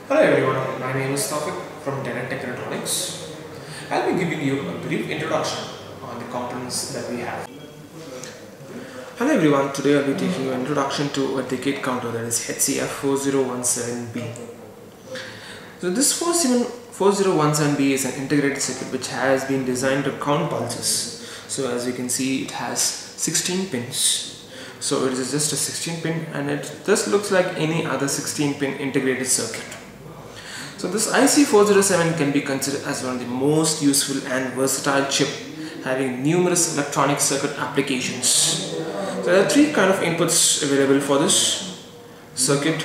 Hello everyone, my name is Tawfiq from Tenet Tech Electronics. I'll be giving you a brief introduction on the components that we have. Hello everyone, today I'll be taking you an introduction to a decade counter, that is HCF4017B. So this 4017B is an integrated circuit which has been designed to count pulses. So as you can see, it has 16 pins. So it is just a 16 pin and it just looks like any other 16 pin integrated circuit. So this IC407 can be considered as one of the most useful and versatile chip, having numerous electronic circuit applications. So there are three kind of inputs available for this circuit,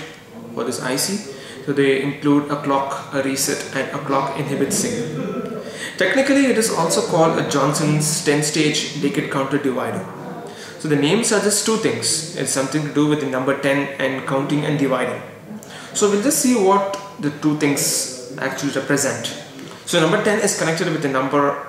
for this IC. So they include a clock, a reset and a clock inhibit signal. Technically it is also called a Johnson's 10-stage decade counter divider. So the name suggests two things. It's something to do with the number 10 and counting and dividing. So we'll just see what the two things actually represent. So number 10 is connected with the number of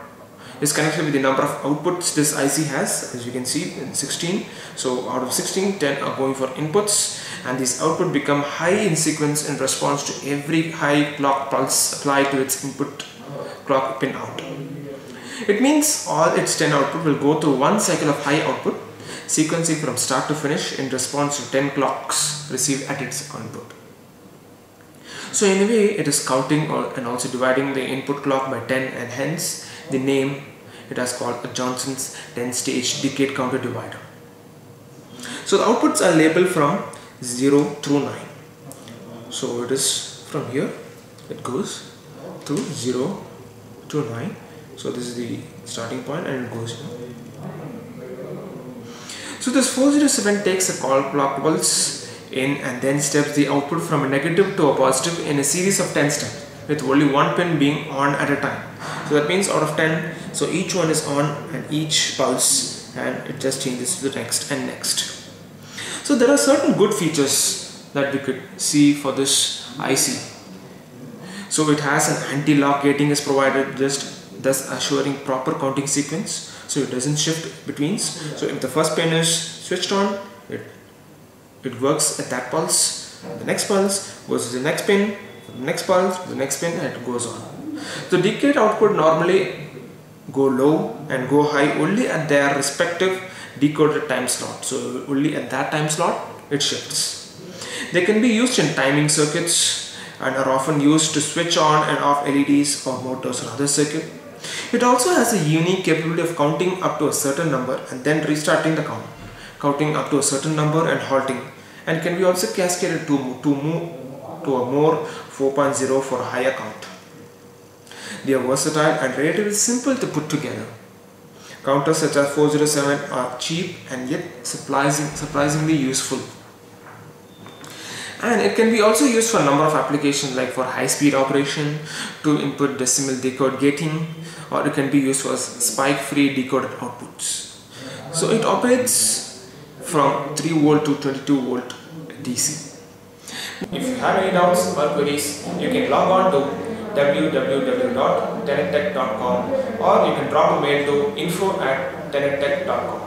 outputs this IC has, as you can see in 16. So out of 16, 10 are going for inputs, and these output become high in sequence in response to every high clock pulse applied to its input clock pin out. It means all its 10 output will go through one cycle of high output, sequencing from start to finish in response to 10 clocks received at its output. So in a way it is counting and also dividing the input clock by 10, and hence the name it has called a Johnson's 10-stage decade counter divider. So the outputs are labeled from 0 through 9. So it is from here, it goes to 0 to 9. So this is the starting point and it goes here. So this 407 takes a clock pulse in and then steps the output from a negative to a positive in a series of 10 steps, with only one pin being on at a time. So that means out of 10, so each one is on and each pulse, and it just changes to the next and next. So there are certain good features that we could see for this IC. So it has an anti-lock gating is provided, thus assuring proper counting sequence, so it doesn't shift between. So if the first pin is switched on, it works at that pulse, the next pulse goes to the next pin, the next pulse, the next pin, and it goes on. The decade output normally go low and go high only at their respective decoded time slot. So only at that time slot it shifts. They can be used in timing circuits and are often used to switch on and off LEDs or motors or other circuit. It also has a unique capability of counting up to a certain number and then restarting the count, counting up to a certain number and halting, and can be also cascaded to a more 4.0 for a higher count. They are versatile and relatively simple to put together. Counters such as 407 are cheap and yet surprisingly useful. And it can be also used for a number of applications, like for high-speed operation, to input decimal decode gating, or it can be used for spike-free decoded outputs. So it operates from 3 volt to 22 volt DC. If you have any doubts or queries, you can log on to www.tenettech.com, or you can drop a mail to info@tenettech.com.